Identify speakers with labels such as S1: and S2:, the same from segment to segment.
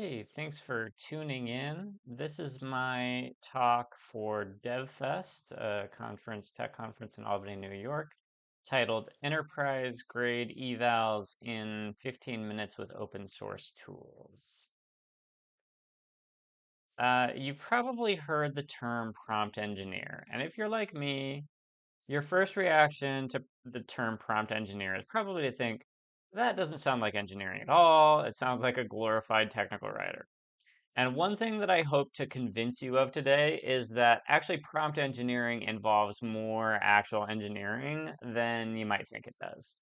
S1: Hey, thanks for tuning in. This is my talk for DevFest, a tech conference in Albany, New York, titled Enterprise Grade Evals in 15 Minutes with Open Source Tools. You've probably heard the term prompt engineer, and if you're like me, your first reaction to the term prompt engineer is probably to think, that doesn't sound like engineering at all. It sounds like a glorified technical writer. And one thing that I hope to convince you of today is that actually prompt engineering involves more actual engineering than you might think it does.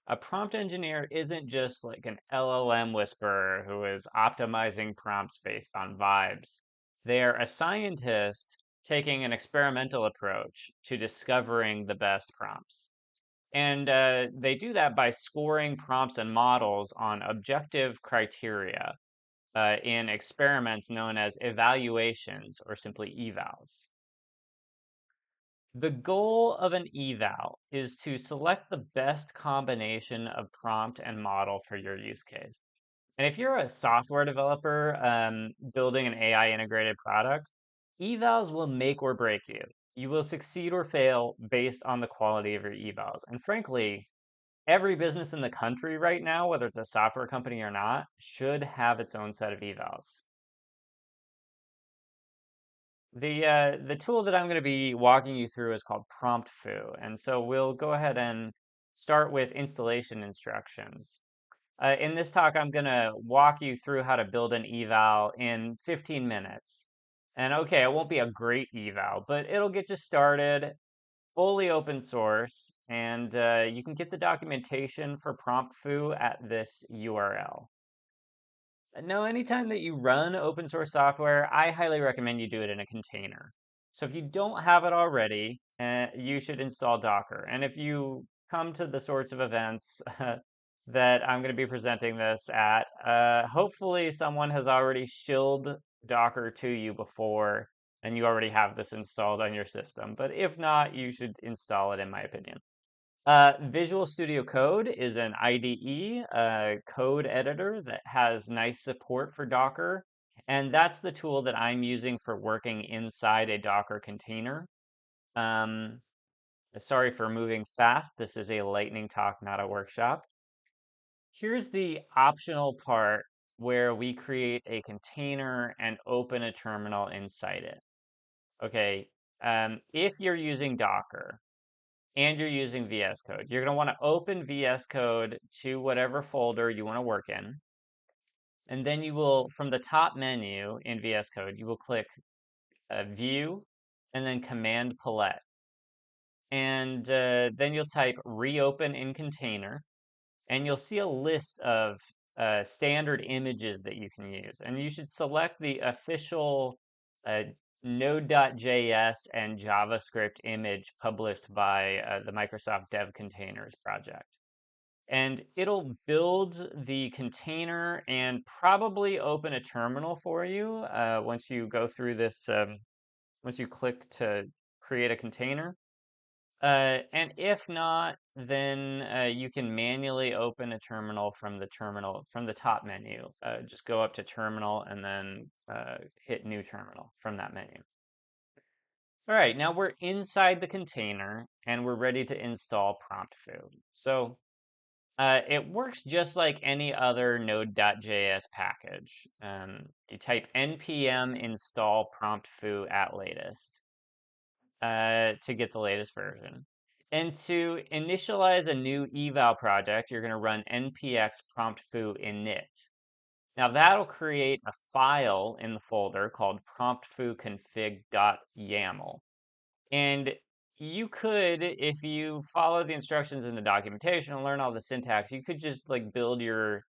S1: A prompt engineer isn't just like an LLM whisperer who is optimizing prompts based on vibes. They're a scientist taking an experimental approach to discovering the best prompts. And they do that by scoring prompts and models on objective criteria in experiments known as evaluations or simply evals. The goal of an eval is to select the best combination of prompt and model for your use case. And if you're a software developer building an AI integrated product, evals will make or break you. You will succeed or fail based on the quality of your evals. And frankly, every business in the country right now, whether it's a software company or not, should have its own set of evals. The tool that I'm going to be walking you through is called promptfoo, and so we'll go ahead and start with installation instructions. In this talk, I'm going to walk you through how to build an eval in 15 minutes. And okay, it won't be a great eval, but it'll get you started, fully open source, and you can get the documentation for promptfoo at this URL. No, anytime that you run open source software, I highly recommend you do it in a container. So if you don't have it already, you should install Docker. And if you come to the sorts of events that I'm going to be presenting this at, hopefully someone has already shilled Docker to you before and you already have this installed on your system. But if not, you should install it, in my opinion. Visual Studio Code is an IDE code editor that has nice support for Docker. And that's the tool that I'm using for working inside a Docker container. Um, Sorry for moving fast. This is a lightning talk, not a workshop. Here's the optional part where we create a container and open a terminal inside it. Okay, if you're using Docker, and you're using VS Code. You're going to want to open VS Code to whatever folder you want to work in. And then you will, from the top menu in VS Code, you will click View and then Command Palette. And then you'll type Reopen in Container. And you'll see a list of standard images that you can use. And you should select the official uh, Node.js and JavaScript image published by the Microsoft Dev Containers project. And it'll build the container and probably open a terminal for you once you go through this, once you click to create a container. And if not, then you can manually open a terminal from the top menu. Just go up to terminal and then hit new terminal from that menu. All right, now we're inside the container and we're ready to install promptfoo. So it works just like any other Node.js package. You type npm install promptfoo at latest to get the latest version. And to initialize a new eval project, you're going to run npx promptfoo init. Now that'll create a file in the folder called promptfooconfig.yaml. And you could, if you follow the instructions in the documentation and learn all the syntax, you could just like build your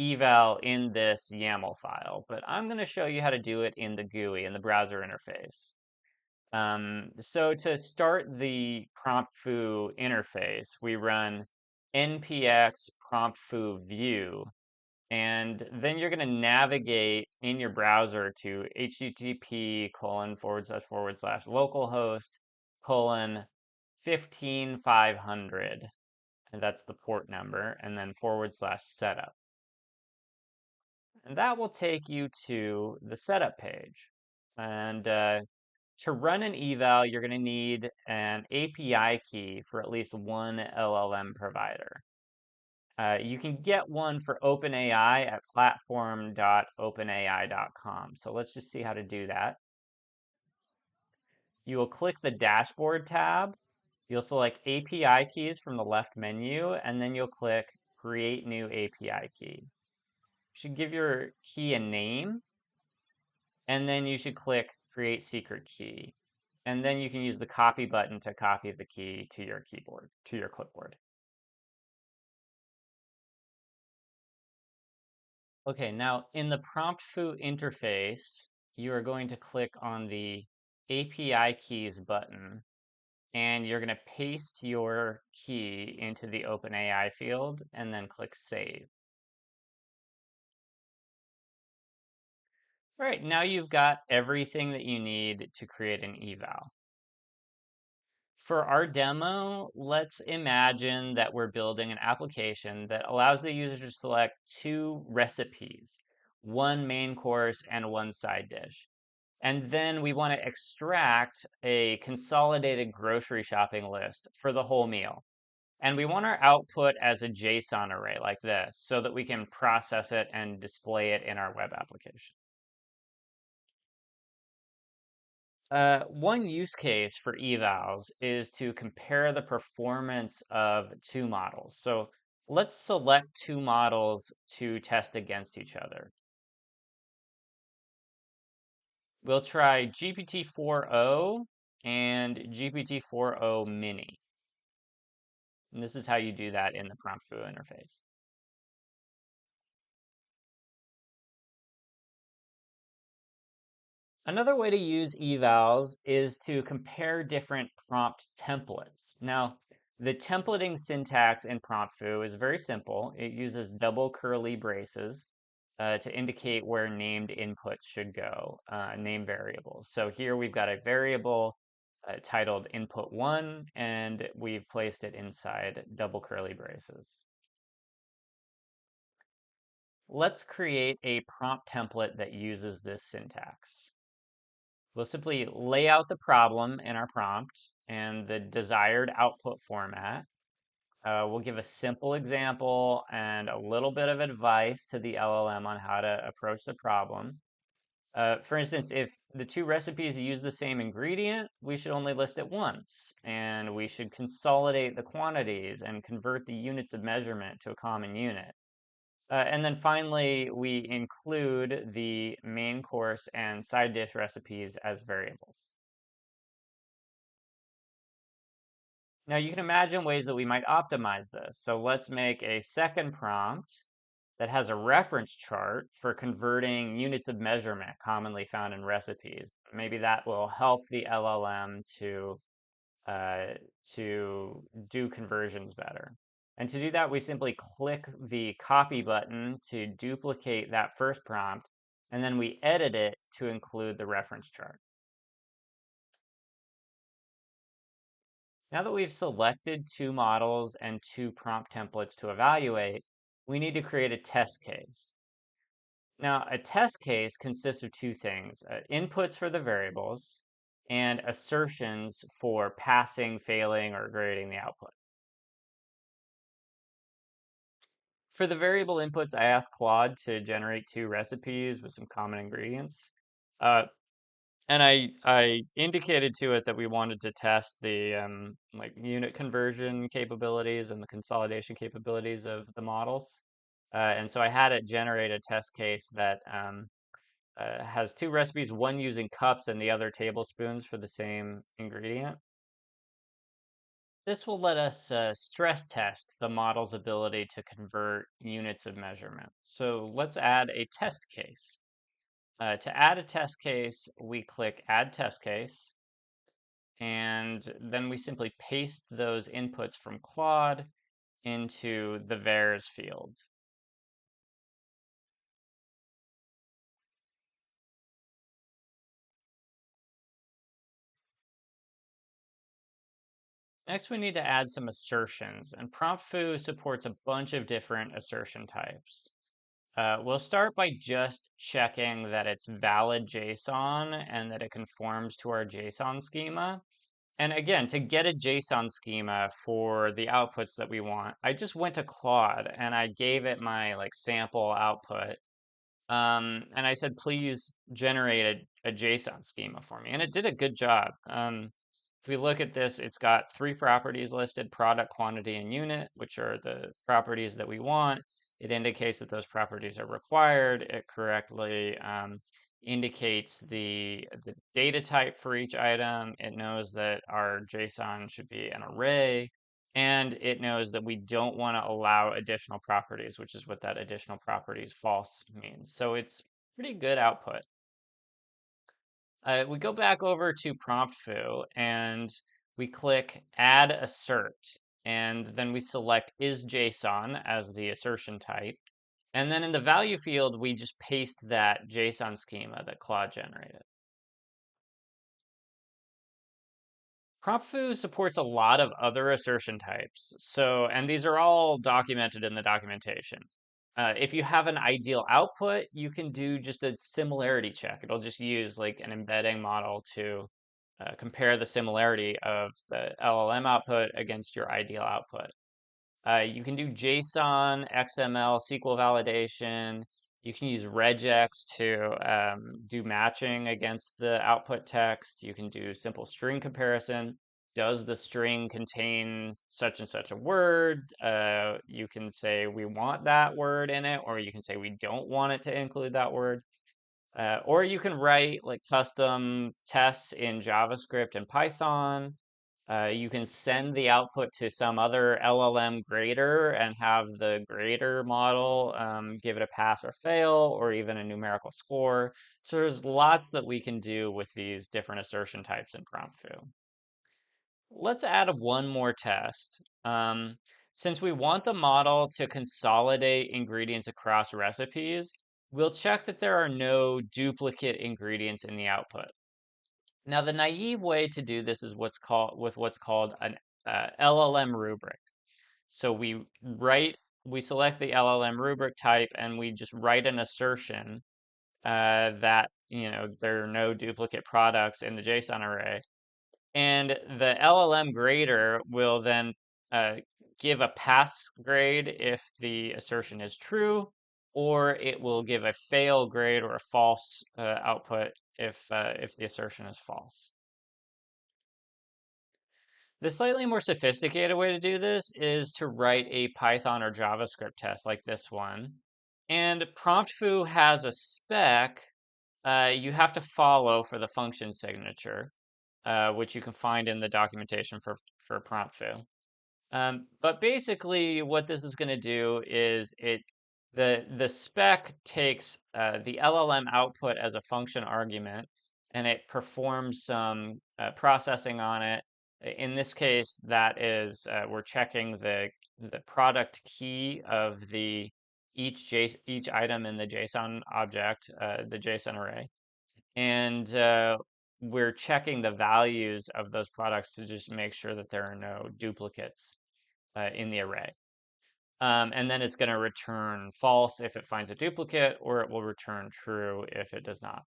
S1: eval in this YAML file. But I'm going to show you how to do it in the GUI, in the browser interface. So to start the promptfoo interface, we run npx promptfoo view, and then you're going to navigate in your browser to http://localhost colon 15500, and that's the port number, and then /setup. And that will take you to the setup page. And to run an eval, you're going to need an API key for at least one LLM provider. You can get one for OpenAI at platform.openai.com. So let's just see how to do that. You will click the Dashboard tab. You'll select API keys from the left menu, and then you'll click Create New API Key. You should give your key a name, and then you should click Create Secret Key. And then you can use the copy button to copy the key to your keyboard, to your clipboard. Okay, now in the promptfoo interface, you are going to click on the API keys button, and you're going to paste your key into the OpenAI field and then click Save. All right, now you've got everything that you need to create an eval. For our demo, let's imagine that we're building an application that allows the user to select two recipes, one main course and one side dish. And then we want to extract a consolidated grocery shopping list for the whole meal. And we want our output as a JSON array like this so that we can process it and display it in our web application. One use case for evals is to compare the performance of two models. So let's select two models to test against each other. We'll try GPT-4o and GPT-4o mini. And this is how you do that in the promptfoo interface. Another way to use evals is to compare different prompt templates. Now, the templating syntax in promptfoo is very simple. It uses double curly braces to indicate where named inputs should go, name variables. So here we've got a variable titled input1, and we've placed it inside double curly braces. Let's create a prompt template that uses this syntax. We'll simply lay out the problem in our prompt and the desired output format. We'll give a simple example and a little bit of advice to the LLM on how to approach the problem. For instance, if the two recipes use the same ingredient, we should only list it once, and we should consolidate the quantities and convert the units of measurement to a common unit. And then finally, we include the main course and side dish recipes as variables. Now you can imagine ways that we might optimize this. So let's make a second prompt that has a reference chart for converting units of measurement commonly found in recipes. Maybe that will help the LLM uh, to do conversions better. And to do that, we simply click the copy button to duplicate that first prompt, and then we edit it to include the reference chart. Now that we've selected two models and two prompt templates to evaluate, we need to create a test case. Now, a test case consists of two things, inputs for the variables and assertions for passing, failing, or grading the output. For the variable inputs, I asked Claude to generate two recipes with some common ingredients. Uh, and I indicated to it that we wanted to test the like unit conversion capabilities and the consolidation capabilities of the models. And so I had it generate a test case that has two recipes, one using cups and the other tablespoons for the same ingredient. This will let us stress test the model's ability to convert units of measurement. So let's add a test case. To add a test case, we click Add Test Case, and then we simply paste those inputs from Claude into the vars field. Next, we need to add some assertions, and promptfoo supports a bunch of different assertion types. We'll start by just checking that it's valid JSON and that it conforms to our JSON schema. And again, to get a JSON schema for the outputs that we want, I just went to Claude and I gave it my like sample output. And I said, please generate a JSON schema for me. And it did a good job. If we look at this, it's got three properties listed: product, quantity, and unit, which are the properties that we want. It indicates that those properties are required. It correctly indicates the data type for each item. It knows that our JSON should be an array. And it knows that we don't want to allow additional properties, which is what that additional properties false means. So it's pretty good output. We go back over to promptfoo and we click add assert. And then we select is JSON as the assertion type. And then in the value field, we just paste that JSON schema that Claude generated. promptfoo supports a lot of other assertion types. And these are all documented in the documentation. If you have an ideal output, you can do just a similarity check. It'll just use like an embedding model to compare the similarity of the LLM output against your ideal output. You can do JSON, XML, SQL validation. You can use regex to do matching against the output text. You can do simple string comparison. Does the string contain such and such a word? You can say we want that word in it, or you can say we don't want it to include that word. Or you can write like custom tests in JavaScript and Python. You can send the output to some other LLM grader and have the grader model give it a pass or fail, or even a numerical score. So there's lots that we can do with these different assertion types in promptfoo. Let's add one more test. Since we want the model to consolidate ingredients across recipes, we'll check that there are no duplicate ingredients in the output. Now, the naive way to do this is what's called an LLM rubric. So we select the LLM rubric type, and we just write an assertion that there are no duplicate products in the JSON array. And the LLM grader will then give a pass grade if the assertion is true, or it will give a fail grade or a false output if the assertion is false. The slightly more sophisticated way to do this is to write a Python or JavaScript test like this one. And promptfoo has a spec you have to follow for the function signature, which you can find in the documentation for promptfoo. But basically, what this is going to do is the spec takes the LLM output as a function argument, and it performs some processing on it. In this case, that is we're checking the product key of each item in the JSON object, the JSON array, and we're checking the values of those products to just make sure that there are no duplicates in the array. And then it's going to return false if it finds a duplicate, or it will return true if it does not.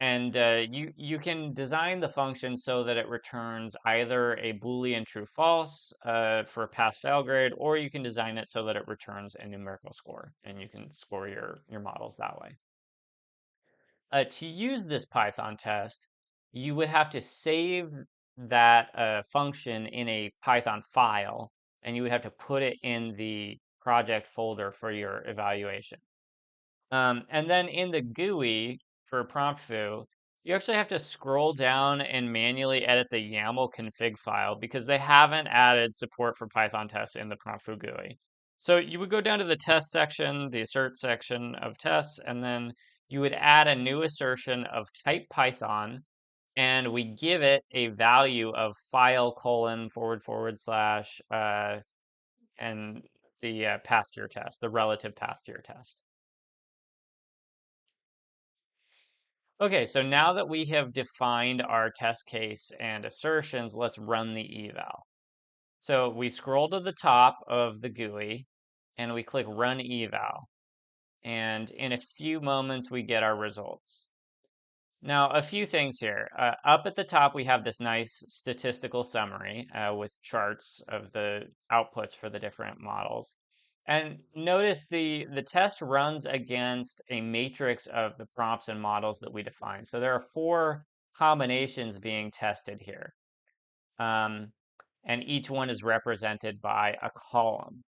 S1: And you can design the function so that it returns either a Boolean true false for a pass fail grade, or you can design it so that it returns a numerical score, and you can score your models that way. To use this Python test, you would have to save that function in a Python file, and you would have to put it in the project folder for your evaluation. And then in the GUI for promptfoo, you actually have to scroll down and manually edit the YAML config file because they haven't added support for Python tests in the promptfoo GUI. So you would go down to the test section, the assert section of tests, and then you would add a new assertion of type Python, and we give it a value of file : / and the path to your test, the relative path to your test. Okay, so now that we have defined our test case and assertions, let's run the eval. So we scroll to the top of the GUI, and we click Run Eval. And in a few moments, we get our results. Now, a few things here. Up at the top, we have this nice statistical summary with charts of the outputs for the different models. And notice the test runs against a matrix of the prompts and models that we define. So there are four combinations being tested here. Um, and each one is represented by a column.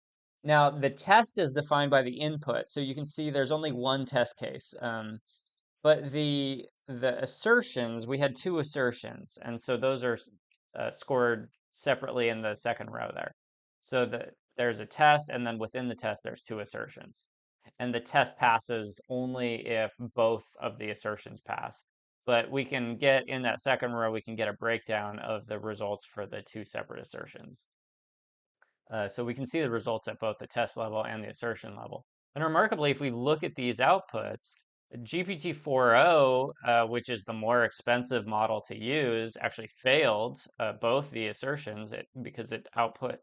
S1: Now, the test is defined by the input. So you can see there's only one test case. But the assertions, we had two assertions, and so those are scored separately in the second row there. So there's a test, and then within the test, there's two assertions. And the test passes only if both of the assertions pass. But we can get in that second row, we can get a breakdown of the results for the two separate assertions. So we can see the results at both the test level and the assertion level. And remarkably, if we look at these outputs, GPT-4o, which is the more expensive model to use, actually failed both the assertions because it output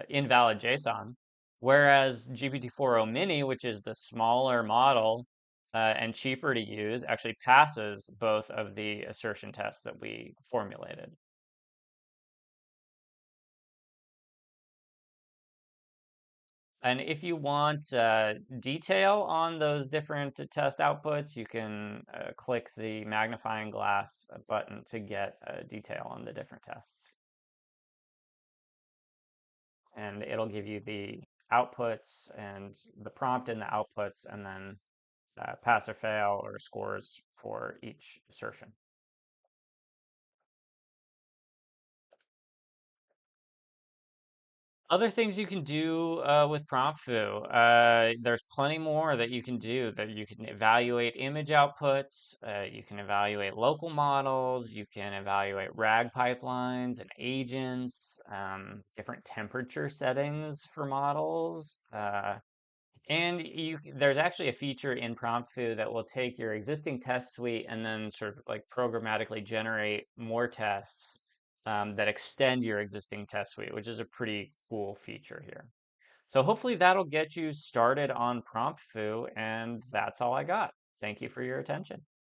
S1: invalid JSON, whereas GPT-4o mini, which is the smaller model and cheaper to use, actually passes both of the assertion tests that we formulated. And if you want detail on those different test outputs, you can click the magnifying glass button to get detail on the different tests. And it'll give you the outputs and the prompt in the outputs, and then pass or fail or scores for each assertion. Other things you can do with promptfoo, there's plenty more that you can do. That you can evaluate image outputs, you can evaluate local models, you can evaluate RAG pipelines and agents, different temperature settings for models, and there's actually a feature in promptfoo that will take your existing test suite and then sort of like programmatically generate more tests that extend your existing test suite, which is a pretty cool feature here. So hopefully that'll get you started on promptfoo, and that's all I got. Thank you for your attention.